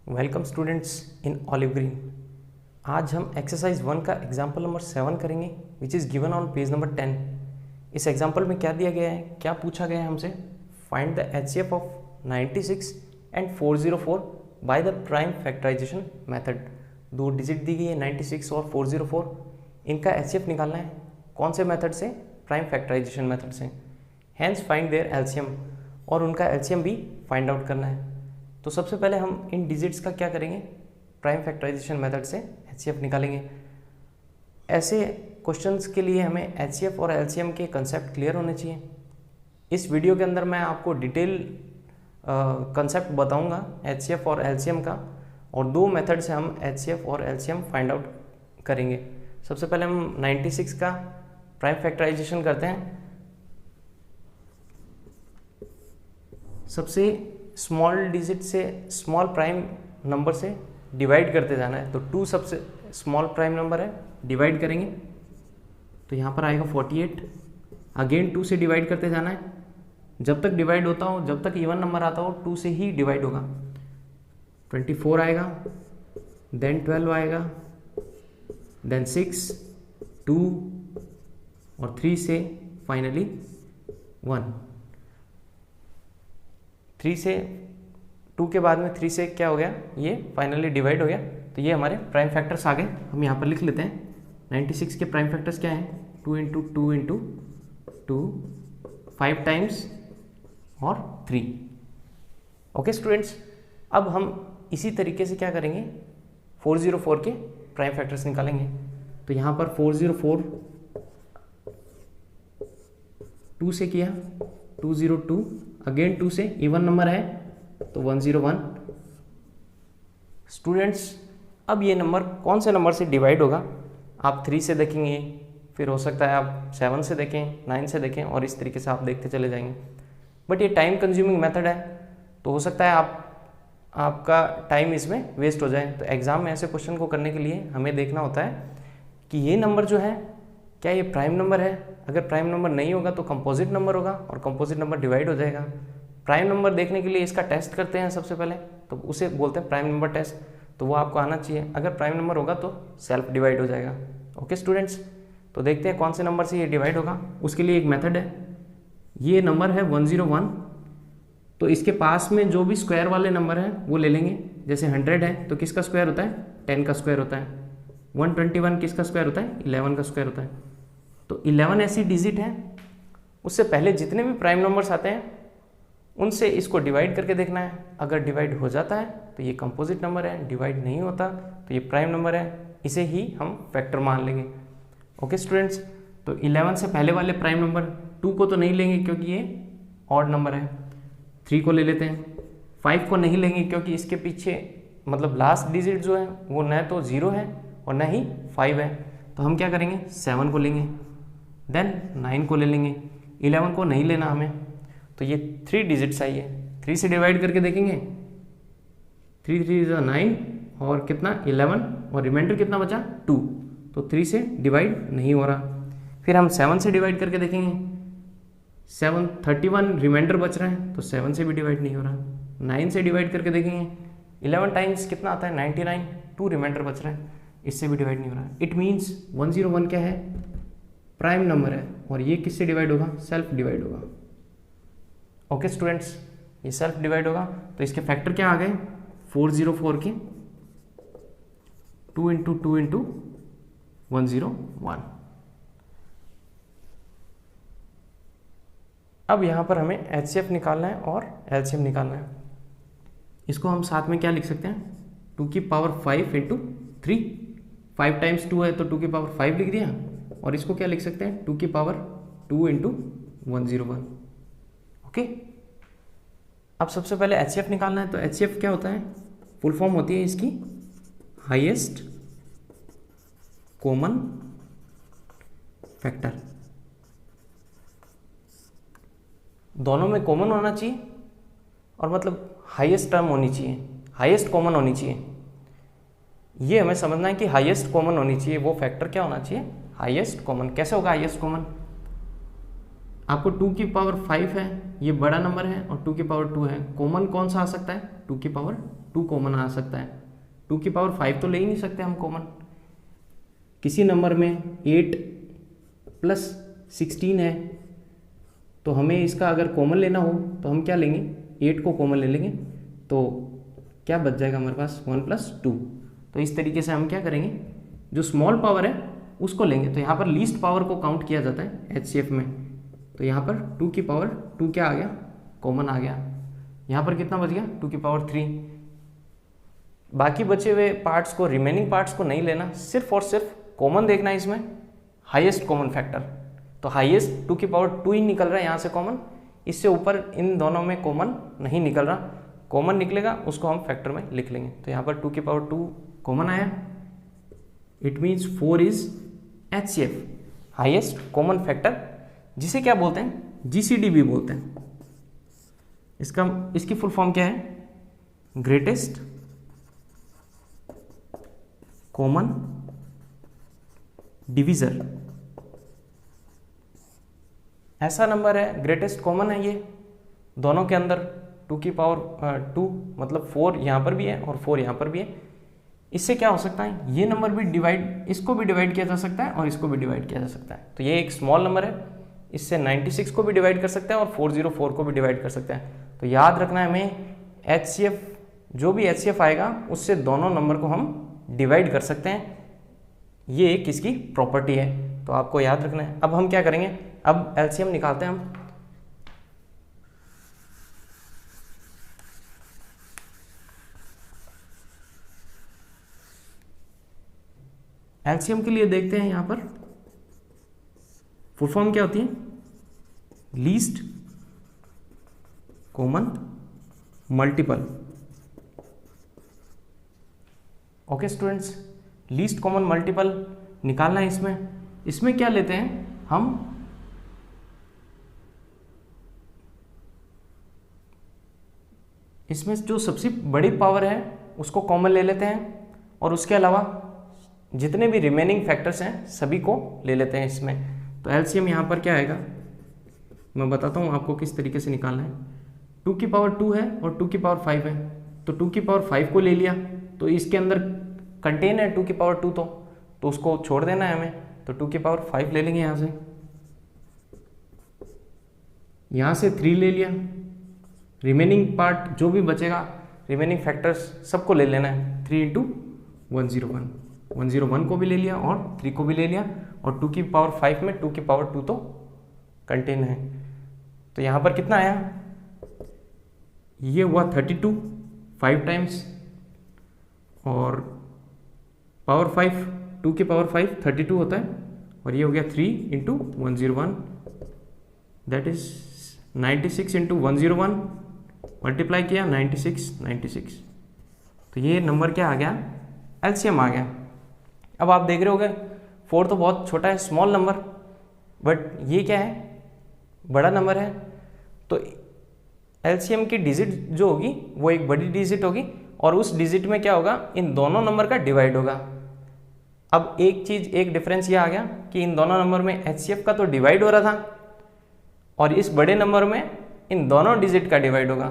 Welcome students in olive green. आज हम exercise 1 का एग्जाम्पल नंबर 7 करेंगे विच is given on page number 10। इस एग्जाम्पल में क्या दिया गया है, क्या पूछा गया है हमसे? Find the HCF of 96 and 404 by the prime factorisation method. दो डिजिट दी गई है 96 और 404, इनका एचसीएफ निकालना है। कौन से मेथड से? प्राइम फैक्टराइजेशन मेथड से। हैंस फाइंड देयर एलसीएम, और उनका एलसीएम भी फाइंड आउट करना है। तो सबसे पहले हम इन डिजिट्स का क्या करेंगे, प्राइम फैक्टराइजेशन मेथड से एचसीएफ निकालेंगे। ऐसे क्वेश्चंस के लिए हमें एचसीएफ और एलसीएम के कंसेप्ट क्लियर होने चाहिए। इस वीडियो के अंदर मैं आपको डिटेल कंसेप्ट बताऊंगा एचसीएफ और एलसीएम का, और दो मेथड से हम एचसीएफ और एलसीएम फाइंड आउट करेंगे। सबसे पहले हम 96 का प्राइम फैक्टराइजेशन करते हैं। सबसे स्मॉल डिजिट से स्मॉल प्राइम नंबर से डिवाइड करते जाना है। तो 2 सबसे स्मॉल प्राइम नंबर है, डिवाइड करेंगे तो यहाँ पर आएगा 48। अगेन 2 से डिवाइड करते जाना है। जब तक डिवाइड होता हो, जब तक इवन नंबर आता हो, 2 से ही डिवाइड होगा। 24 आएगा, देन 12 आएगा, देन 6, 2 और 3 से फाइनली 1। 3 से 2 के बाद में 3 से क्या हो गया, ये फाइनली डिवाइड हो गया। तो ये हमारे प्राइम फैक्टर्स आ गए। हम यहाँ पर लिख लेते हैं 96 के प्राइम फैक्टर्स क्या हैं? 2 इंटू 2 इंटू 2, 5 टाइम्स और 3। ओके स्टूडेंट्स, अब हम इसी तरीके से क्या करेंगे, 404 के प्राइम फैक्टर्स निकालेंगे। तो यहाँ पर 404 2 से किया, 202, अगेन 2 से, इवन नंबर है तो 101। स्टूडेंट्स, अब ये नंबर कौन से नंबर से डिवाइड होगा? आप 3 से देखेंगे, फिर हो सकता है आप 7 से देखें, 9 से देखें, और इस तरीके से आप देखते चले जाएंगे। बट ये टाइम कंज्यूमिंग मेथड है, तो हो सकता है आपका टाइम इसमें वेस्ट हो जाए। तो एग्जाम में ऐसे क्वेश्चन को करने के लिए हमें देखना होता है कि ये नंबर जो है क्या ये प्राइम नंबर है। अगर प्राइम नंबर नहीं होगा तो कंपोजिट नंबर होगा, और कंपोजिट नंबर डिवाइड हो जाएगा। प्राइम नंबर देखने के लिए इसका टेस्ट करते हैं सबसे पहले, तो उसे बोलते हैं प्राइम नंबर टेस्ट। तो वो आपको आना चाहिए। अगर प्राइम नंबर होगा तो सेल्फ डिवाइड हो जाएगा। ओके स्टूडेंट्स, तो देखते हैं कौन से नंबर से ये डिवाइड होगा। उसके लिए एक मेथड है। ये नंबर है 101, तो इसके पास में जो भी स्क्वायर वाले नंबर हैं वो ले लेंगे। जैसे 100 है तो किसका स्क्वायर होता है? 10 का स्क्वायर होता है। 121 किसका स्क्वायर होता है? 11 का स्क्वायर होता है। तो 11 ऐसी डिजिट है, उससे पहले जितने भी प्राइम नंबर्स आते हैं उनसे इसको डिवाइड करके देखना है। अगर डिवाइड हो जाता है तो ये कंपोजिट नंबर है, डिवाइड नहीं होता तो ये प्राइम नंबर है। इसे ही हम फैक्टर मान लेंगे। ओके स्टूडेंट्स, तो 11 से पहले वाले प्राइम नंबर, 2 को तो नहीं लेंगे क्योंकि ये ऑड नंबर है। 3 को ले लेते हैं। 5 को नहीं लेंगे क्योंकि इसके पीछे मतलब लास्ट डिजिट जो है वो न तो 0 है और न ही 5 है। तो हम क्या करेंगे, 7 को लेंगे, देन 9 को ले लेंगे। 11 को नहीं लेना हमें, तो ये 3 डिजिट्स आई है। 3 से डिवाइड करके देखेंगे, 3 3 9 और कितना 11, और रिमाइंडर कितना बचा 2। तो 3 से डिवाइड नहीं हो रहा। फिर हम 7 से डिवाइड करके देखेंगे, 7 31 रिमाइंडर बच रहा है, तो 7 से भी डिवाइड नहीं हो रहा। 9 से डिवाइड करके देखेंगे, 11 टाइम्स कितना आता है 99, 2 रिमाइंडर बच रहा है, इससे भी डिवाइड नहीं हो रहा। इट मीन्स 101 क्या है? प्राइम नंबर है, और ये किससे डिवाइड होगा? सेल्फ डिवाइड होगा। ओके स्टूडेंट्स, ये सेल्फ डिवाइड होगा। तो इसके फैक्टर क्या आ गए? 404 के 2 इंटू 2 इंटू 101। अब यहाँ पर हमें एचसीएफ निकालना है और एलसीएम निकालना है। इसको हम साथ में क्या लिख सकते हैं? 2 की पावर 5 इंटू 3। 5 टाइम्स 2 है तो 2 की पावर 5 लिख दिया। और इसको क्या लिख सकते हैं? 2 की पावर 2 इंटू 101। ओके, अब सबसे पहले एचसीएफ निकालना है। तो एचसीएफ क्या होता है? फुल फॉर्म होती है इसकी हाईएस्ट कॉमन फैक्टर। दोनों में कॉमन होना चाहिए, और मतलब हाईएस्ट टर्म होनी चाहिए, हाईएस्ट कॉमन होनी चाहिए। ये हमें समझना है कि हाईएस्ट कॉमन होनी चाहिए। वो फैक्टर क्या होना चाहिए? Highest common. कैसे होगा हाईएस्ट कॉमन? आपको 2 की पावर 5 है, ये बड़ा नंबर है, और 2 की पावर 2 है। कॉमन कौन सा आ सकता है? 2 की पावर 2 कॉमन आ सकता है। 2 की पावर 5 तो ले ही नहीं सकते हम कॉमन। किसी नंबर में 8 प्लस 16 है, तो हमें इसका अगर कॉमन लेना हो तो हम क्या लेंगे, 8 को कॉमन ले लेंगे, तो क्या बच जाएगा हमारे पास 1 प्लस 2। तो इस तरीके से हम क्या करेंगे, जो स्मॉल पावर है उसको लेंगे। तो यहाँ पर लीस्ट पावर को काउंट किया जाता है HCF में। तो यहाँ पर 2 की पावर 2 क्या आ गया, कॉमन आ गया। यहाँ पर कितना बच गया, 2 की पावर 3। बाकी बचे हुए पार्ट्स को, रिमेनिंग पार्ट्स को नहीं लेना, सिर्फ और सिर्फ कॉमन देखना है इसमें, हाईएस्ट कॉमन फैक्टर। तो हाईएस्ट 2 की पावर 2 ही निकल रहा है यहाँ से कॉमन, इससे ऊपर इन दोनों में कॉमन नहीं निकल रहा। कॉमन निकलेगा उसको हम फैक्टर में लिख लेंगे। तो यहाँ पर 2 की पावर 2 कॉमन आया, it means 4 is HCF, highest common factor, जिसे क्या बोलते हैं, GCD भी बोलते हैं। इसकी फुल फॉर्म क्या है, ग्रेटेस्ट कॉमन डिविजर। ऐसा नंबर है, ग्रेटेस्ट कॉमन है ये दोनों के अंदर। 2 की पावर 2 मतलब 4 यहाँ पर भी है और 4 यहाँ पर भी है। इससे क्या हो सकता है, ये नंबर भी डिवाइड, इसको भी डिवाइड किया जा सकता है और इसको भी डिवाइड किया जा सकता है। तो ये एक स्मॉल नंबर है, इससे 96 को भी डिवाइड कर सकते हैं और 404 को भी डिवाइड कर सकते हैं। तो याद रखना है हमें, HCF जो भी HCF आएगा उससे दोनों नंबर को हम डिवाइड कर सकते हैं। ये एक इसकी प्रॉपर्टी है, तो आपको याद रखना है। अब हम क्या करेंगे, अब LCM निकालते हैं हम। LCM के लिए देखते हैं, यहाँ पर फुल फॉर्म क्या होती है, least common multiple. Okay students, least common multiple निकालना है इसमें क्या लेते हैं हम, इसमें जो सबसे बड़ी पावर है उसको कॉमन ले लेते हैं और उसके अलावा जितने भी रिमेनिंग फैक्टर्स हैं सभी को ले लेते हैं इसमें। तो LCM यहाँ पर क्या आएगा, मैं बताता हूँ आपको किस तरीके से निकालना है। 2 की पावर 2 है और 2 की पावर 5 है, तो 2 की पावर 5 को ले लिया, तो इसके अंदर कंटेन है 2 की पावर 2, तो उसको छोड़ देना है हमें। तो 2 की पावर 5 ले लेंगे यहाँ से 3 ले लिया, रिमेनिंग पार्ट जो भी बचेगा, रिमेनिंग फैक्टर्स सबको ले लेना है। 3 इंटू 101, 101 को भी ले लिया और 3 को भी ले लिया, और 2 की पावर 5 में 2 की पावर 2 तो कंटेन है। तो यहाँ पर कितना आया, ये हुआ 32, 5 टाइम्स, और पावर 5, 2 की पावर 5 32 होता है, और ये हो गया 3 into 101, that is 96 into 101, multiply किया 96। तो ये नंबर क्या आ गया, LCM आ गया। अब आप देख रहे होगे 4 तो बहुत छोटा है, स्मॉल नंबर, बट ये क्या है, बड़ा नंबर है। तो LCM की डिजिट जो होगी वो एक बड़ी डिजिट होगी, और उस डिजिट में क्या होगा, इन दोनों नंबर का डिवाइड होगा। अब एक डिफरेंस ये आ गया कि इन दोनों नंबर में HCF का तो डिवाइड हो रहा था, और इस बड़े नंबर में इन दोनों डिजिट का डिवाइड होगा।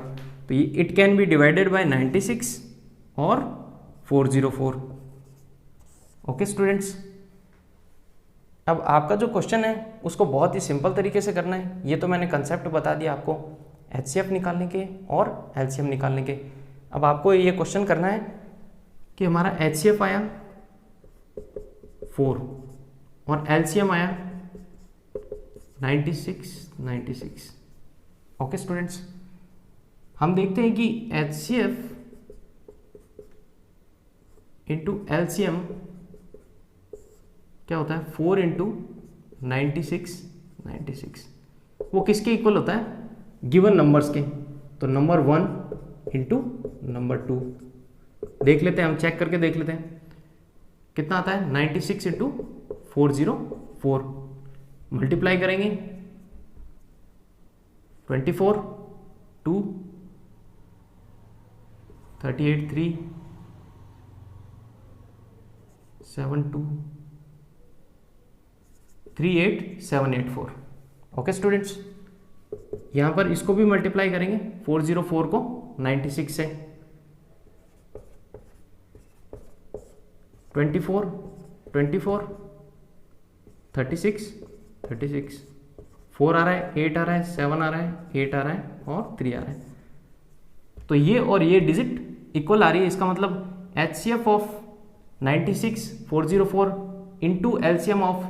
तो ये it can be divided by 96 और 404। ओके स्टूडेंट्स, अब आपका जो क्वेश्चन है उसको बहुत ही सिंपल तरीके से करना है। ये तो मैंने कंसेप्ट बता दिया आपको HCF निकालने के और LCM निकालने के। अब आपको ये क्वेश्चन करना है कि हमारा HCF आया 4 और LCM आया 96। ओके स्टूडेंट्स, हम देखते हैं कि HCF इंटू LCM क्या होता है, 4 इंटू 96। वो किसके इक्वल होता है, गिवन नंबर्स के। तो नंबर 1 इंटू नंबर 2 देख लेते हैं, हम चेक करके देख लेते हैं कितना आता है। 96 इंटू 404 मल्टीप्लाई करेंगे 24, 2, 38, 3, 7, 2, 38784। ओके स्टूडेंट्स, यहाँ पर इसको भी मल्टीप्लाई करेंगे 404 को 96 से, 24, 24, 36, 36, 4 आ रहा है, 8 आ रहा है, 7 आ रहा है, 8 आ रहा है और 3 आ रहा है। तो ये और ये डिजिट इक्वल आ रही है, इसका मतलब HCF of 96,404 into LCM of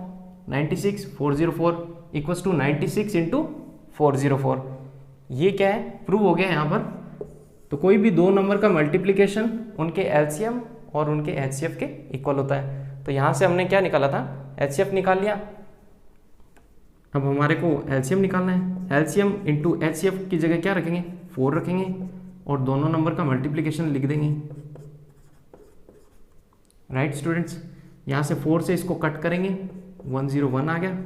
96,404 equals to 96 into 404। ये क्या है, प्रूव हो गया यहाँ पर। तो कोई भी दो नंबर का मल्टीप्लिकेशन उनके LCM और उनके HCF के इक्वल होता है। तो यहाँ से हमने क्या निकाला था, HCF निकाल लिया। अब हमारे को LCM निकालना है। LCM इंटू HCF की जगह क्या रखेंगे, 4 रखेंगे और दोनों नंबर का मल्टीप्लिकेशन लिख देंगे। राइट स्टूडेंट्स, यहाँ से 4 से इसको कट करेंगे, 101 आ गया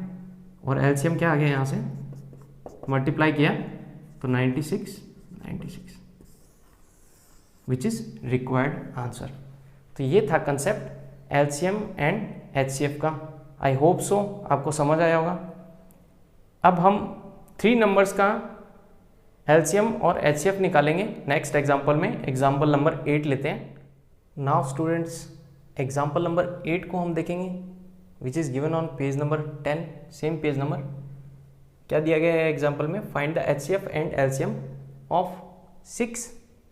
और LCM क्या आ गया, यहाँ से मल्टीप्लाई किया तो 96 विच इज रिक्वायर्ड आंसर। तो ये था कंसेप्ट LCM एंड HCF का। आई होप सो आपको समझ आया होगा। अब हम 3 नंबर्स का LCM और HCF निकालेंगे नेक्स्ट एग्जाम्पल में। एग्जाम्पल नंबर 8 लेते हैं। नाउ स्टूडेंट्स, एग्जाम्पल नंबर 8 को हम देखेंगे which is given on page number 10, same page number. क्या दिया गया है एग्जाम्पल में, find the HCF and LCM of 6,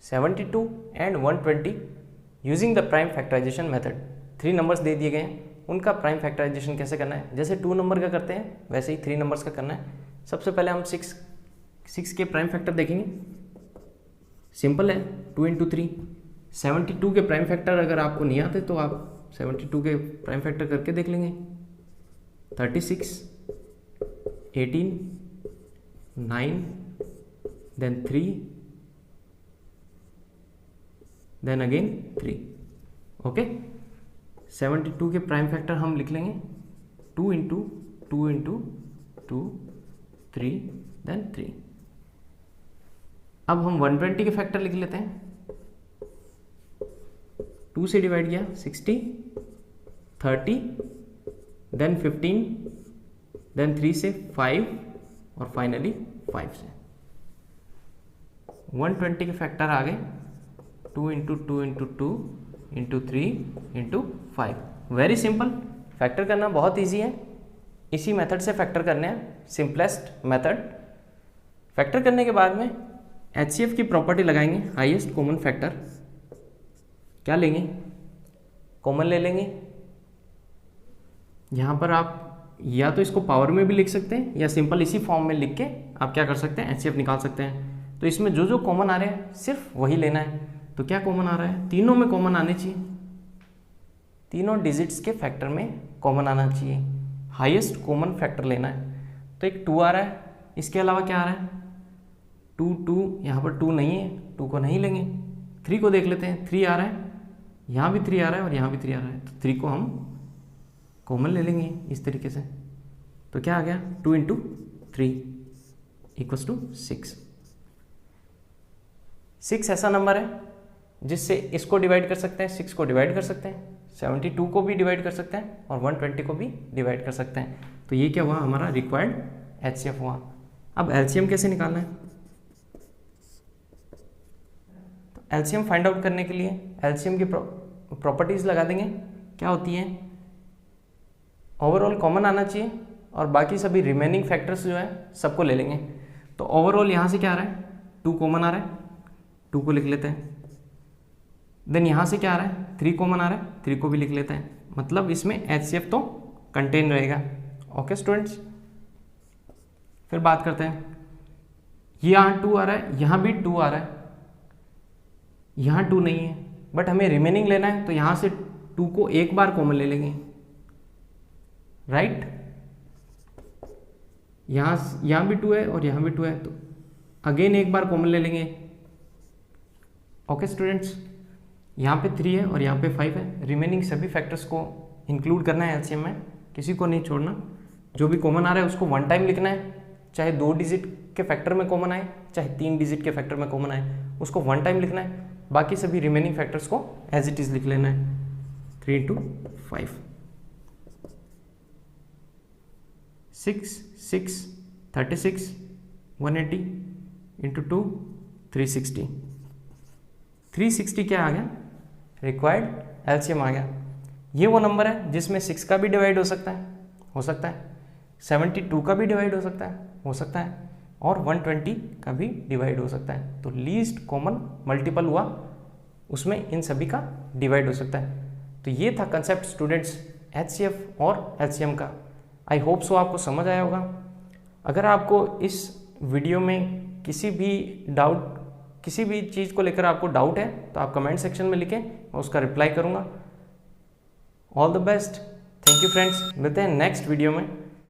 72 and 120 using the prime factorisation method. 3 numbers दे दिए गए हैं, उनका प्राइम फैक्टराइजेशन कैसे करना है। जैसे 2 नंबर का करते हैं वैसे ही 3 नंबर्स का करना है। सबसे पहले हम 6 के प्राइम फैक्टर देखेंगे। सिंपल है, 2 इंटू 3। 72 के प्राइम फैक्टर अगर आपको नहीं आते तो आप 72 के प्राइम फैक्टर करके देख लेंगे। 36, 18, 9, देन 3, देन अगेन 3। ओके, 72 के प्राइम फैक्टर हम लिख लेंगे 2 इंटू 2 इंटू 2, 3, देन 3। अब हम 120 के फैक्टर लिख लेते हैं। 2 से डिवाइड किया 60, 30, देन 15, देन 3 से 5 और फाइनली 5 से 120 के फैक्टर आ गए 2 into 2 into 2 into 3 into 5। Very simple, factor करना बहुत ईजी है। इसी मेथड से फैक्टर करने हैं, सिंपलेस्ट मेथड। फैक्टर करने के बाद में HCF की प्रॉपर्टी लगाएंगे, हाईएस्ट कॉमन फैक्टर। क्या लेंगे, कॉमन ले लेंगे। यहाँ पर आप या तो इसको पावर में भी लिख सकते हैं या सिंपल इसी फॉर्म में लिख के आप क्या कर सकते हैं, HCF निकाल सकते हैं। तो इसमें जो जो कॉमन आ रहे हैं सिर्फ वही लेना है। तो क्या कॉमन आ रहा है, तीनों में कॉमन आने चाहिए, तीनों डिजिट्स के फैक्टर में कॉमन आना चाहिए। हाईएस्ट कॉमन फैक्टर लेना है। तो एक 2 आ रहा है, इसके अलावा क्या आ रहा है 2, यहाँ पर 2 नहीं है, 2 को नहीं लेंगे। 3 को देख लेते हैं, 3 आ रहा है, यहाँ भी 3 आ रहा है और यहाँ भी 3 आ रहा है। तो 3 को हम कॉमन ले लेंगे इस तरीके से। तो क्या आ गया 2 इंटू 3 इक्वल्स टू 6। 6 ऐसा नंबर है जिससे इसको डिवाइड कर सकते हैं, 6 को डिवाइड कर सकते हैं, 72 को भी डिवाइड कर सकते हैं और 120 को भी डिवाइड कर सकते हैं। तो ये क्या हुआ, हमारा रिक्वायर्ड HCF हुआ। अब LCM कैसे निकालना है, तो LCM फाइंड आउट करने के लिए LCM की प्रॉपर्टीज लगा देंगे। क्या होती है, ओवरऑल कॉमन आना चाहिए और बाकी सभी रिमेनिंग फैक्टर्स जो है सबको ले लेंगे। तो ओवरऑल यहाँ से क्या आ रहा है 2 कॉमन आ रहा है, 2 को लिख लेते हैं। देन यहाँ से क्या आ रहा है 3 कॉमन आ रहा है, 3 को भी लिख लेते हैं। मतलब इसमें HCF तो कंटेन रहेगा। ओके स्टूडेंट्स, फिर बात करते हैं। यहाँ 2 आ रहा है, यहाँ भी 2 आ रहा है, यहाँ 2 नहीं है बट हमें रिमेनिंग लेना है। तो यहाँ से 2 को एक बार कॉमन ले लेंगे। राइट, यहाँ भी 2 है और यहाँ भी 2 है, तो अगेन एक बार कॉमन ले लेंगे। ओके स्टूडेंट्स, यहाँ पे 3 है और यहाँ पे 5 है। रिमेनिंग सभी फैक्टर्स को इंक्लूड करना है LCM में, किसी को नहीं छोड़ना। जो भी कॉमन आ रहा है उसको 1 टाइम लिखना है, चाहे 2 डिजिट के फैक्टर में कॉमन आए चाहे 3 डिजिट के फैक्टर में कॉमन आए, उसको 1 टाइम लिखना है। बाकी सभी रिमेनिंग फैक्टर्स को एज इट इज लिख लेना है। 3 इंटू 5, 6, 36, 180 इंटू 2, 360 क्या आ गया, रिक्वायर्ड LCM आ गया। ये वो नंबर है जिसमें 6 का भी डिवाइड हो सकता है 72 का भी डिवाइड हो सकता है और 120 का भी डिवाइड हो सकता है। तो लीस्ट कॉमन मल्टीपल हुआ, उसमें इन सभी का डिवाइड हो सकता है। तो ये था कंसेप्ट स्टूडेंट्स HCF और LCM का। आई होप सो आपको समझ आया होगा। अगर आपको इस वीडियो में किसी भी चीज़ को लेकर आपको डाउट है तो आप कमेंट सेक्शन में लिखें, मैं उसका रिप्लाई करूँगा। All the best, thank you friends, मिलते हैं नेक्स्ट वीडियो में।